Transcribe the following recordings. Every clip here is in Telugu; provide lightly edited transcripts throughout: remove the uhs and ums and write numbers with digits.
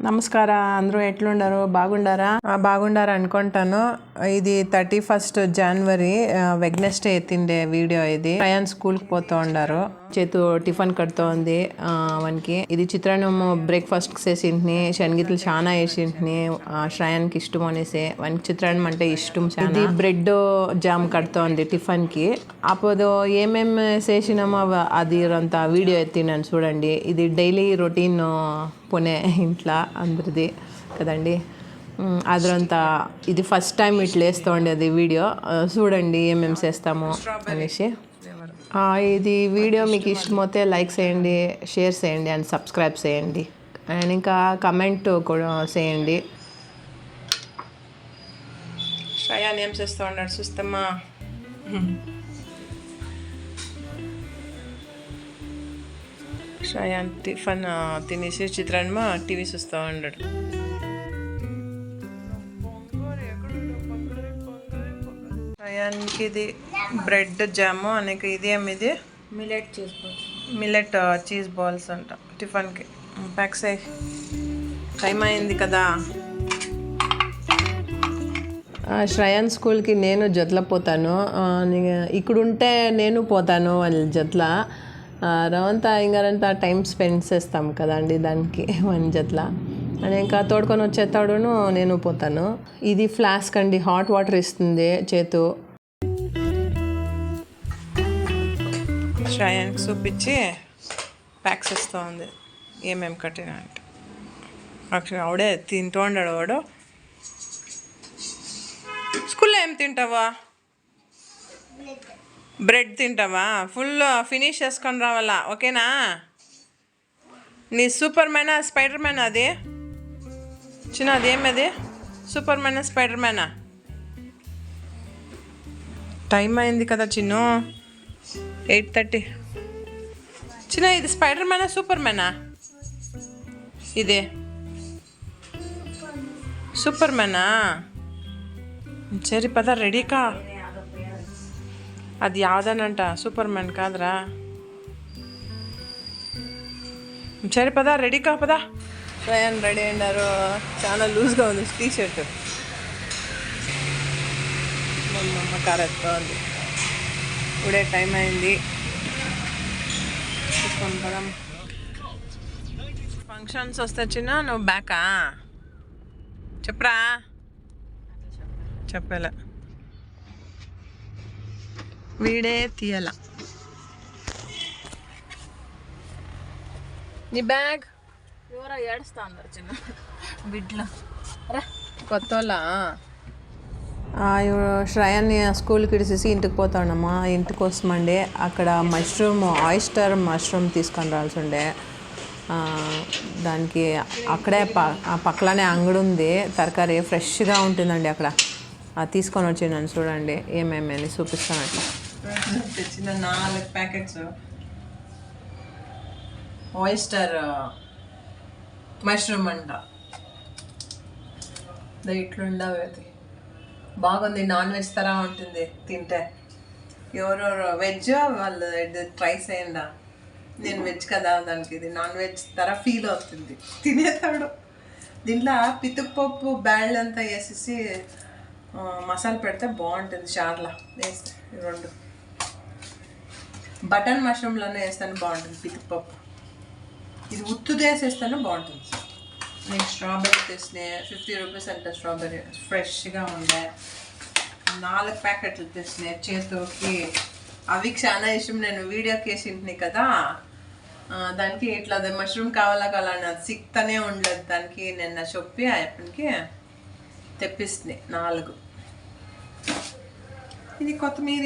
నమస్ಕಾರ అందరూ ఎట్లుండారు బాగుండారా బాగుండారా అనుకుంటాను ఇది 31st జనవరి వెడ్నెస్డే ఎత్తిండే వీడియో ఇది శ్రయాన్ స్కూల్ కి పోతూ ఉండారు చేతు టిఫిన్ కడుతూ ఉంది వన్కి ఇది చిత్రాన్నం బ్రేక్ఫాస్ట్ కి చేసింటిని శనగిత్తులు చాలా వేసింటిని శ్రయాన్ కి ఇష్టం అనేసి వన్కి చిత్రాన్నం అంటే ఇష్టం చాలా ఇది బ్రెడ్ జామ్ కడుతూ ఉంది టిఫిన్ కి అప్పుడు ఏమేమి చేసినామో అది అంతా వీడియో ఎత్తినాను చూడండి ఇది డైలీ రొటీన్ పునే ఇంట్లో అందరిది కదండి అదంతా ఇది ఫస్ట్ టైం ఇట్లా వేస్తూ ఉండేది వీడియో చూడండి ఏమేమి చేస్తాము అనేసి ఇది వీడియో మీకు ఇష్టమైతే లైక్ చేయండి షేర్ చేయండి అండ్ సబ్స్క్రైబ్ చేయండి అండ్ ఇంకా కమెంట్ కూడా చేయండి శ్రయాన్ ఏం చేస్తూ ఉన్నాడు చూస్తామా శ్రయాన్ టిఫిన్ తినేసి చిత్రాన్మ టీవీ చూస్తూ ఉన్నాడు శ్రయాన్కి ఇది బ్రెడ్ జాము అనేక ఇది ఏమిది మిల్లెట్ చీజ్ బాల్స్ అంట టిఫిన్కి ప్యాక్ చేయి టైం అయింది కదా శ్రయాన్ స్కూల్కి నేను జట్ల పోతాను ఇక్కడుంటే నేను పోతాను వాళ్ళ జట్ల రవంతా ఇంకారంతా టైం స్పెండ్ చేస్తాం కదండి దానికి మన జట్ల అని ఇంకా తోడుకొని వచ్చేతాడును నేను పోతాను ఇది ఫ్లాస్క్ అండి హాట్ వాటర్ ఇస్తుంది చేతు శ్రయాన్కి చూపించి ప్యాక్ చేస్తూ ఉంది ఏమేమి కట్టినా అంటే అక్షర ఆవిడే తింటూ ఉన్నాడు వాడు స్కూల్లో ఏం తింటావా బ్రెడ్ తింటావా ఫుల్ ఫినిష్ చేసుకొని రావాలా ఓకేనా నీ సూపర్ మ్యానా స్పైడర్ మ్యాన్ అది చిన్న అది ఏమది సూపర్ మ్యానా స్పైడర్ మ్యానా టైం అయింది కదా చిన్ను 8:30 చిన్న ఇది స్పైడర్ మ్యానా సూపర్ మ్యానా ఇదే సూపర్ మ్యానా సరే పద రెడీకా అది యావదనంట సూపర్ మ్యాన్ కాదురా సరే పదా రెడీ కా పదా శ్రయాన్ రెడీ అయినారు చాలా లూజ్గా ఉంది టీ షర్ట్ అమ్మ కారెత్తా ఉంది ఇప్పుడే టైం అయింది చూసుకొని పదాం ఫంక్షన్స్ వస్తే చిన్న నువ్వు బ్యాకా చెప్పరా చెప్పలే వీడే తీయాల నీ బ్యాగ్ ఎవరో ఏడుస్తా ఉన్నారు చిన్న బిడ్లో కొత్తోళ్ళ శ్రయాన్ని స్కూల్కి ఇడిసేసి ఇంటికి పోతాడమ్మా ఇంటికి వస్తామండి అక్కడ ఆయిస్టర్ మష్రూమ్ తీసుకొని రావాల్సి ఉండే దానికి అక్కడే పక్కనే అంగడి ఉంది తరకారీ ఫ్రెష్గా ఉంటుందండి అక్కడ అది తీసుకొని వచ్చిందని చూడండి ఏమేమి చూపిస్తాను అట్లా తెచ్చిన 4 ప్యాకెట్స్ ఆయిస్టర్ మష్రూమ్ అంట ఇట్లుండవు అది బాగుంది నాన్ వెజ్ తరా ఉంటుంది తింటే ఎవరెవరు వెజ్ వాళ్ళు ట్రై చేయండి నేను వెజ్ కదా దానికి ఇది నాన్ వెజ్ తర ఫీల్ అవుతుంది తినేతాడు దీంట్లో పితుపప్పు బ్యాళ్ళు అంతా వేసేసి మసాలా పెడితే బాగుంటుంది చార్లా వేస్తే 2 బటన్ మష్రూమ్లోనే వేస్తాను బాగుంటుంది పితుపప్పు ఇది ఉత్తుది వేసేస్తాను బాగుంటుంది నేను స్ట్రాబెర్రీ తెచ్చినాయి 50 రూపీస్ అంటే స్ట్రాబెర్రీ ఫ్రెష్గా ఉండే 4 ప్యాకెట్లు తెచ్చినాయి చేతికి అవి చాలా ఇష్టం నేను వీడియోకి వేసింటిని కదా దానికి ఇట్లా మష్రూమ్ కావాలా అని అది సిక్తనే ఉండలేదు దానికి నిన్న చెప్పి అప్పటికి తెప్పిస్తుంది 4 ఇది కొత్తిమీర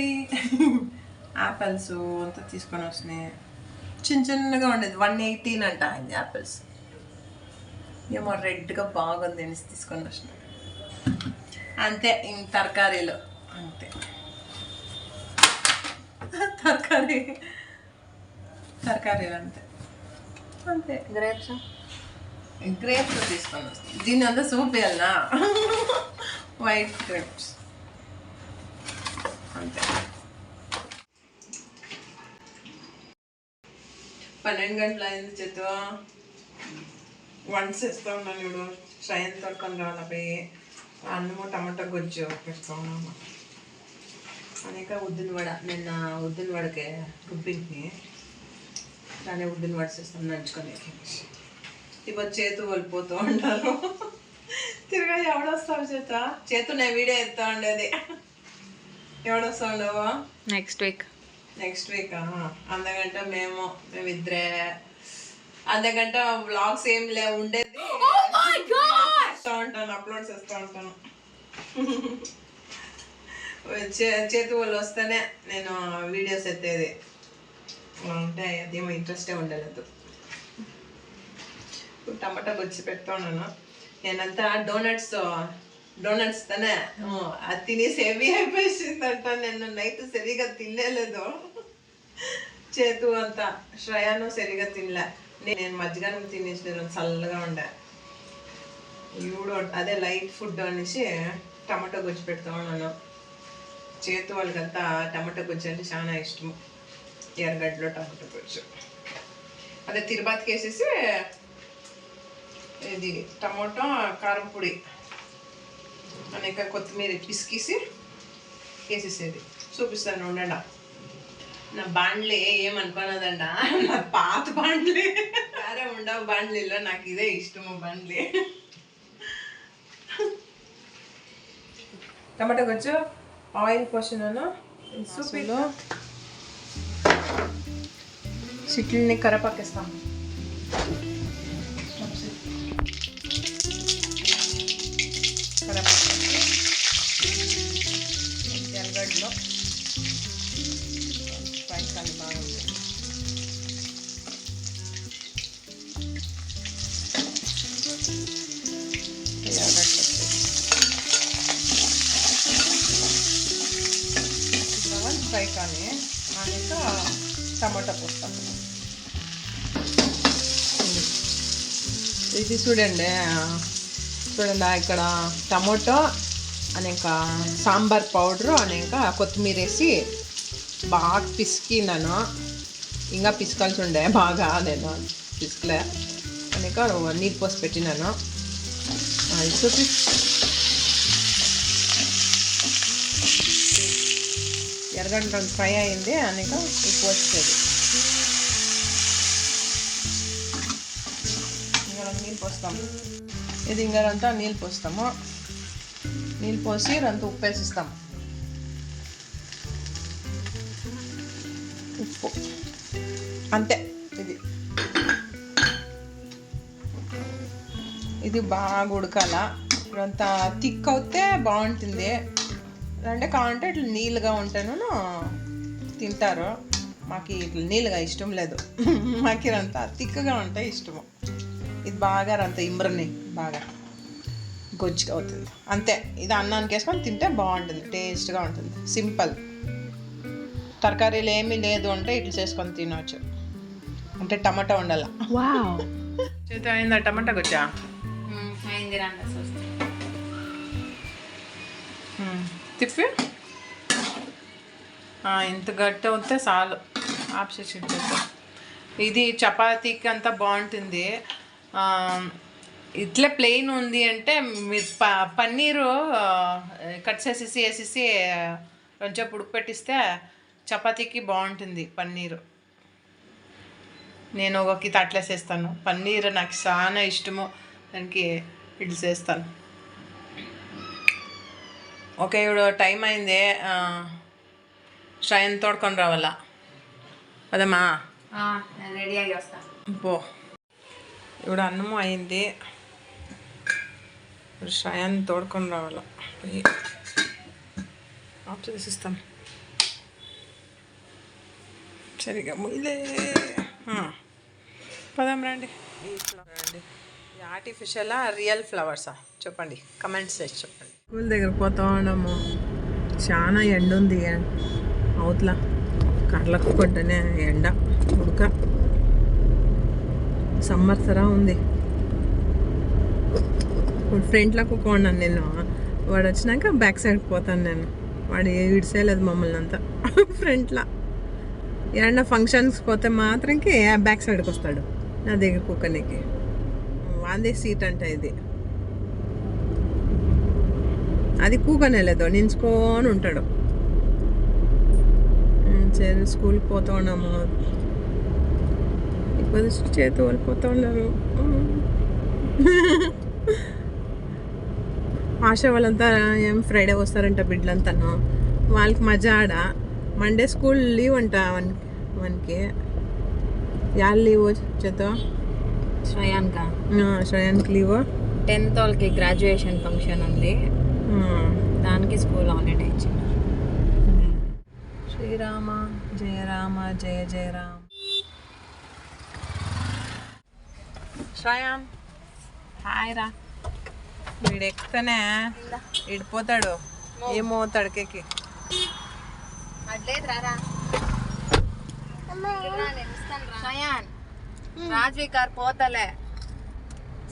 యాపిల్స్ అంతా తీసుకొని వస్తున్నాయి చిన్నగా ఉండేది 118 అంట ఇది యాపిల్స్ ఏమో రెడ్గా బాగుంది అనేసి తీసుకొని వచ్చినాయి అంతే తరకారీలు అంతే తరకారీలు అంతే అంతే గ్రేప్స్ తీసుకొని వస్తాయి దీన్ని అంతా సూప్ వేయాలనా వైట్ గ్రేప్స్ అంతే 12 గంటలు అయింది చేతు వంట చేస్తూ ఉన్నాను ఇప్పుడు. శ్రయన్ తోడుకొని రావాలి పోయి అన్నము టమాటా గుజ్జు పెడుతూ ఉన్నాము. అనేక ఉద్దిన వడ, నిన్న ఉద్దిన వడకే రుబ్బింది, దాన్ని ఉద్దిన వడ చేస్తాం నంచుకొని. ఇప్పుడు చేతు వెళ్ళిపోతూ ఉంటారు. తిరగా ఎవడొస్తావు చేతు నేను వీడియో ఎత్తా ఉండేది. ఎవడొస్తా ఉండవు నెక్స్ట్ వీక్ అందగంట మేమిద్దరే అందగంట వ్లాగ్స్ ఏం లేవు ఉండేది. ఉంటాను, అప్లోడ్ చేస్తూ ఉంటాను. చేతు వాళ్ళు వస్తేనే నేను వీడియోస్ ఎత్తేది, అంటే అదేమో ఇంట్రెస్టే ఉండలేదు. టమాటా గుజ్జు పెడుతూ ఉన్నాను. నేనంతా డోనట్స్ తనే అది తినేసి హెవీ అయిపోయిందంట. నేను నైట్ సరిగా తినలేదు. చేతు అంతా శ్రయాను సరిగా తినలే. నేను మధ్యాహ్నం తినేసిన చల్లగా ఉండే. ఇప్పుడు అదే లైట్ ఫుడ్ అనేసి టమాటో గుజ్జు పెడుతూ ఉన్నాను. చేతు వాళ్ళకంతా టమాటో గుజ్జు అంటే చాలా ఇష్టం. ఎర్రగడ్డలో టమాటో గుజ్జు అదే తిరుపతికి వేసేసి ఇది టమాటో కారం పొడి అనేక కొత్తిమీర పిసికేసి వేసేసేది. చూపిస్తాను ఉండండి. నా బాండ్లీ ఏమనుకోనదండ, నా పాత బాండ్లీ వేరే ఉండవు. బాండ్లీలో నాకు ఇదే ఇష్టము. బాండ్లీ టమాటా గుజ్జు ఆయిల్ పోసినాను. సూపీలో సిట్లని కరపాకేస్తాము. ఎర్రగడ్డలో ఫ్రై కానీ బాగుంటుంది. ఫ్రై కానీ అనేక టమాటా పోస్తాం. ఇది చూడండి ఇక్కడ టమాటో అనేక సాంబార్ పౌడరు అనేక కొత్తిమీర వేసి బాగా పిసికినాను. ఇంకా పిసకాల్సి ఉండే బాగా, నేను పిసకలే అనేక నీళ్ళు పోసి పెట్టినాను. చూపి ఎర్రగడ్డ ఫ్రై అయింది అనేక ఉప్పు వచ్చేది. ఇంకా నీళ్ళు పోస్తాము. ఇది ఇంకంతా నీళ్ళు పోస్తాము. నీళ్ళు పోసి అంత ఉప్పు వేసిస్తాము. ఉప్పు అంతే. ఇది బాగా ఉడకాల. ఇప్పుడంత థిక్ అవుతే బాగుంటుంది. అంటే కావాలంటే ఇట్లా నీళ్ళుగా ఉంటేను తింటారు. మాకు ఇట్లా నీళ్ళుగా ఇష్టం లేదు. మాకు ఇదంతా థిక్గా ఉంటే ఇష్టము. ఇది బాగా అంత ఇమ్రని బాగా గొజ్జుగా అవుతుంది అంతే. ఇది అన్నానికి వేసుకొని తింటే బాగుంటుంది, టేస్ట్గా ఉంటుంది. సింపుల్. తరకారీలు ఏమీ లేదు అంటే ఇట్లా చేసుకొని తినవచ్చు. అంటే టమాటా ఉండాల. చేత అయిందా టమాటా గుజ్జా? తిప్పి ఇంత గట్టి అవుతే చాలు. ఆప్షన్ ఇది చపాతీకి అంతా బాగుంటుంది. ఇట్లా ప్లెయిన్ ఉంది అంటే మీరు పన్నీరు కట్ చేసేసి వేసేసి కొంచెం ఉడకపెట్టిస్తే చపాతీకి బాగుంటుంది పన్నీరు. నేను ఒక కిత అట్లా చేస్తాను. పన్నీరు నాకు చాలా ఇష్టము, దానికి ఇట్లా చేస్తాను. ఓకే, ఇప్పుడు టైం అయింది. శ్రయన్ తోడుకొని రావాలా అదమ్మా, రెడీ వస్తా పో. ఇప్పుడు అన్నము అయింది. ఇప్పుడు శ్రయన్ తోడుకొని రావాలా, పోయి ఆఫ్ చేసిస్తాం. సరిగా ముయిలే. పదాం రండి. రండి. ఆర్టిఫిషియలా రియల్ ఫ్లవర్సా చెప్పండి, కమెంట్స్ చేసి చెప్పండి. స్కూల్ దగ్గర పోతా ఉన్నాము. చాలా ఎండ ఉంది. అవతల కళ్ళకు కొట్టనే ఎండ ఉడక. సమ్మర్ సరా ఉంది. ఇప్పుడు ఫ్రంట్లో కూకున్నాను నేను. వాడు వచ్చినాక బ్యాక్ సైడ్కి పోతాను నేను. వాడు విడిసేయలేదు మమ్మల్ని అంతా. ఫ్రంట్లో ఏమన్నా ఫంక్షన్స్కి పోతే మాత్రంకి బ్యాక్ సైడ్కి వస్తాడు నా దగ్గర కూకనికి. వాందే సీట్ అంట ఇది. అది కూకనేలేదు, నించుకొని ఉంటాడు. సరే స్కూల్కి పోతూ ఉన్నాము. ఇప్పుడు చేతి వెళ్ళిపోతూ ఉన్నారు. ఆశ వాళ్ళంతా ఏం ఫ్రైడే వస్తారంట బిడ్డలంతాను. వాళ్ళకి మజా ఆడ. మండే స్కూల్ లీవ్ అంట మనకి. యా లీవ్ చేతో శ్రయాన్కి లీవ్. 10th వాళ్ళకి గ్రాడ్యుయేషన్ ఫంక్షన్ ఉంది, దానికి స్కూల్ హాలిడే ఇచ్చింది. శ్రీరామ జయ రామ జయ జయ రామ. శ్రయాన్ హాయ్ రా. వీడు ఎక్కితేనే ఇడిపోతాడు, ఏమో తడికెక్కి. రాజ్వికార్ పోతలే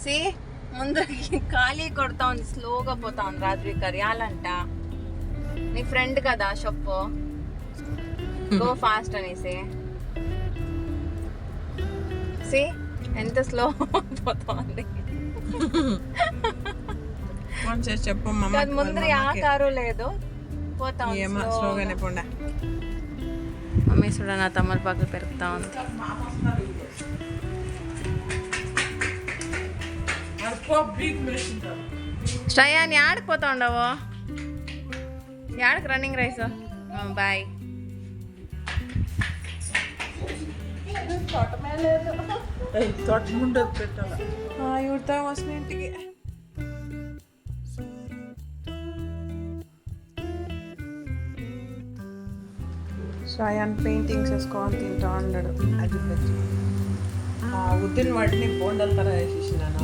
సి ముందు ఖాళీ కొడతా ఉంది, స్లోగా పోతా ఉంది రాజ్వికార్. యాలంట నీ ఫ్రెండ్ కదా చెప్పు, గో ఫాస్ట్ అనేసి. సి ఎంత స్లో పోతా ఉంది. చెప్పు ముందర ఆ కారు లేదు, పోతా ఉంది స్లోగానే పోండా. మమ్మీ చూడ నా తమలపాకులు పెరుగుతా ఉంది. శ్రయాన్ యాడికి పోతా ఉండవు, యాడికి రన్నింగ్ రైస్. బాయ్. ఇవిడతా వస్తున్న ఇంటికి. శ్రయాన్ పెయింటింగ్స్ వేసుకోవాలి తింటా ఉన్నాడు. అది ఉద్దిన వాటిని బోండల తర వేసేసినాను.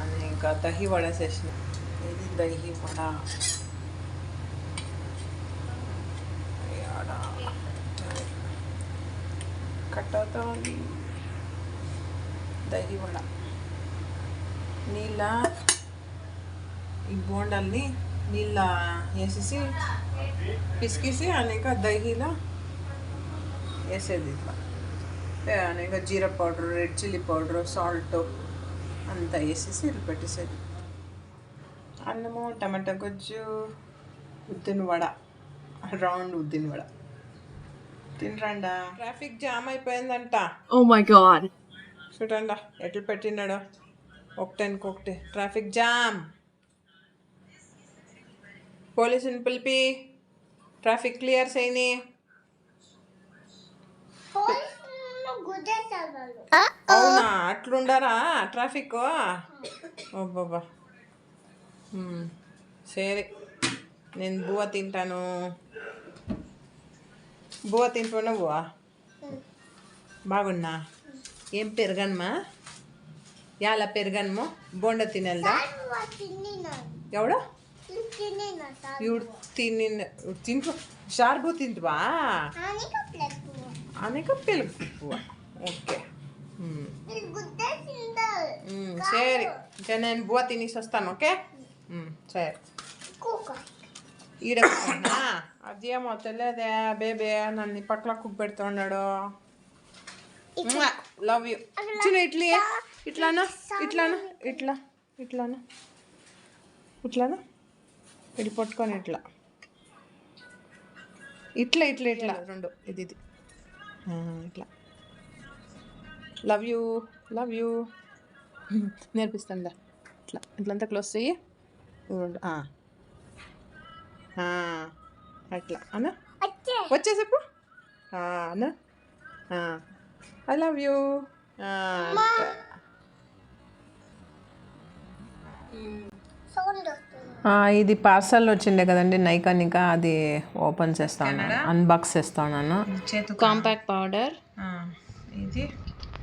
అని ఇంకా దహి వడ వేసేసిన. ఇది దహి వడ. కట్ అవుతా ఉంది దహి వడ. నీళ్ళ ఈ బోండాల్ని నీళ్ళ వేసేసి పిసికేసి అనేక దహీలో వేసేది. ఇట్లా అనేక జీరా powder, red chilli powder, salt అంతా వేసేసి ఇట్లా పెట్టేసేది. అన్నము, టమాటా గుజ్జు, ఉద్దిన వడ, రౌండ్ ఉద్దిన వడ తినరండా. ట్రాఫిక్ జామ్ అయిపోయిందంట. ఓ మై గాడ్, చూడండి ఎట్లా పెట్టినాడు, ఒకటి ట్రాఫిక్ జామ్. పోలీసుని పిలిపి ట్రాఫిక్ క్లియర్ చేయని. అవునా, అట్లుండరా ట్రాఫిక్? ఓబ్బా. సరే నేను బువ్వ తింటాను. బువ్వ తింటున్నా. బువ్వ బాగున్నా. ఏం పెరగనమా? యాల పెరగనము. బోండ తినల్దా? ఎవడ ఇవి తింటు షార్బు తింటువా? అనేక పెరుగు పువ్వ. ఓకే సరే ఇంకా నేను బువ్వ తినేసి వస్తాను. ఓకే సరే. ఈడనా అదేమో తెలియదే బేబే, నన్ను పక్కన కుప్పెడుతూ ఉన్నాడు. Love you. చిన్న ఇట్లీ ఇట్లానా ఇట్లానా ఇది పట్టుకొని ఇట్లా రెండు ఇది ఇట్లా. లవ్ యూ నేర్పిస్తాను. ఇట్లంతా క్లోజ్ చెయ్యి. అట్లా అన్నా వచ్చేసేపు అన్నా ఐ లవ్ యూ. ఇది పార్సల్ వచ్చిండే కదండి నైకానికా, అది ఓపెన్ చేస్తా ఉన్నాను, అన్బాక్స్ చేస్తా ఉన్నాను. కాంపాక్ట్ పౌడర్, ఇది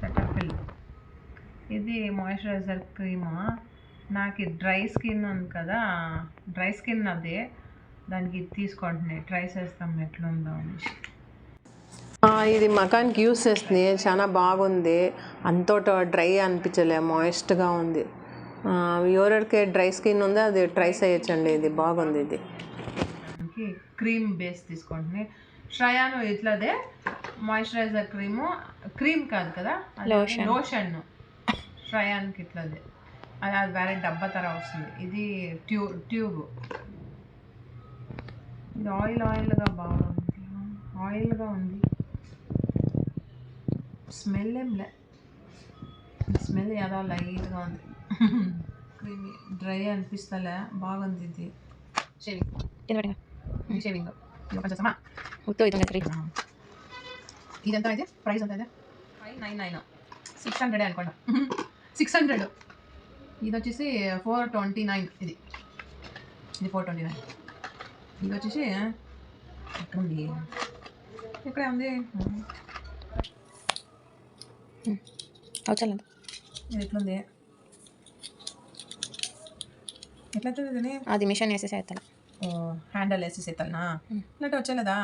సెటఫిల్, ఇది మాయిశ్చరైజర్ క్రీము. నాకు డ్రై స్కిన్ ఉంది కదా, డ్రై స్కిన్ అదే, దానికి ఇది తీసుకుంటున్నాయి. ట్రై చేస్తాం ఎట్లుందో అని. ఇది మకానికి యూస్ చేస్తుంది, చాలా బాగుంది. అంతటా డ్రై అనిపించలే, మాయిస్ట్గా ఉంది. ఎవరికి డ్రై స్కిన్ ఉందో అది ట్రై చేయొచ్చండి, ఇది బాగుంది. ఇది క్రీమ్ బేస్ తీసుకుంటుంది. శ్రయాను ఇట్లాదే మాయిశ్చరైజర్ క్రీమ్ కాదు కదా, లోషన్. శ్రయాన్కి ఇట్లది అది వేరే డబ్బా తర వస్తుంది. ఇది ట్యూబ్. ఇది ఆయిల్గా బాగుంది, ఆయిల్గా ఉంది. స్మెల్ ఏంలే, స్మెల్ ఏదో లైట్గా ఉంది. క్రీమీ డ్రై అనిపిస్తలే, బాగుంది. ఇది షేవింగ్ కొంచెం ఇదంతా అయితే ప్రైస్ ఎంత అయితే 599, 600 అనుకోండి. 600. ఇది వచ్చేసి 429. ఇది 429. ఇది వచ్చేసి ఎక్కడ ఉంది, ఇక్కడే ఉంది. ఇది ఎట్లుంది, ఎట్లయితుంది ఇది? అది మిషన్ వేసేసి అవుతా, హ్యాండిల్ వేసేసి అవుతానా? ఇట్లాంటి వచ్చేలేదా?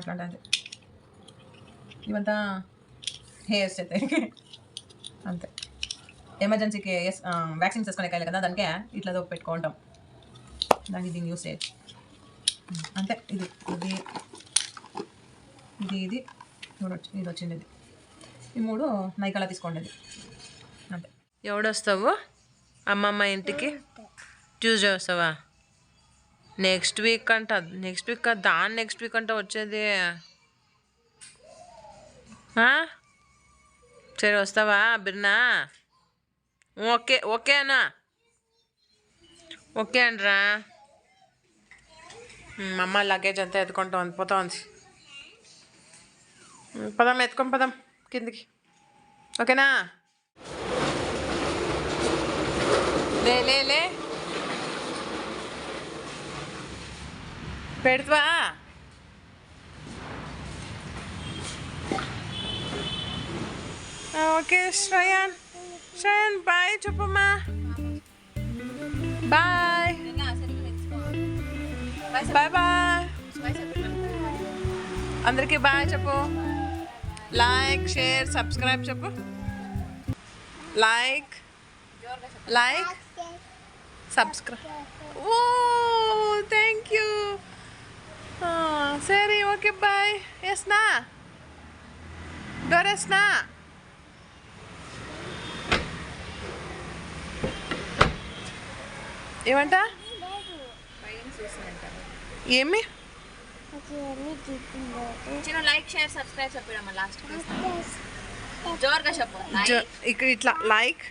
అట్లాంటి ఇవంతా హెయిర్స్ అయితే అంతే. ఎమర్జెన్సీకి వ్యాక్సిన్స్ వేసుకునే కాయలే కదా, దానికే ఇట్లా పెట్టుకుంటాం. దానికి దీన్ని యూస్ చేయొచ్చు అంతే. ఇది ఇది ఇది ఇది చూడొచ్చు. ఇది వచ్చింది. ఇది ఈ 3 నైకాలా తీసుకోండి అంతే. ఎవడొస్తావు అమ్మమ్మ ఇంటికి? ట్యూస్డే వస్తావా? నెక్స్ట్ వీక్ అంట. నెక్స్ట్ వీక్ దాని నెక్స్ట్ వీక్ అంట వచ్చేది. సరే వస్తావా బిర్నా? ఓకేనా? ఓకే అండ్రా. అమ్మ లగేజ్ అంతా ఎత్తుకుంటాం, పోతుంది. ఎత్తుకొని పదం కిందికి. ఓకేనా? లే పెడతావా? ఓకే శ్రయాన్ బాయ్ చెప్పమ్మా. Bye bye. అందరికీ బాయ్ చెప్పు. లైక్, షేర్, సబ్స్క్రైబ్ చెప్పు. Like subscribe. ఓ థ్యాంక్ యూ. సరే ఓకే బాయ్. ఎస్నా డోరేస్నా? ఏమంట? ఏమి లైక్, షేర్, సబ్స్క్రైబ్ చెప్పడమ్మా. లాస్ట్ జోరుగా చెప్పు. ఇక్కడ ఇట్లా లైక్,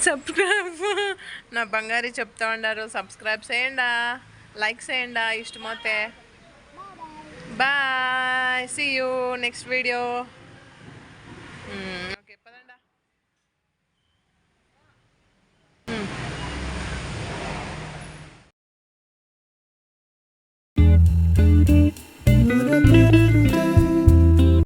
సబ్స్క్రైబ్. నా బంగారు చెప్తా ఉన్నారు. సబ్స్క్రైబ్ చేయండి, లైక్ చేయండి ఇష్టమైతే. Bye. See you next video.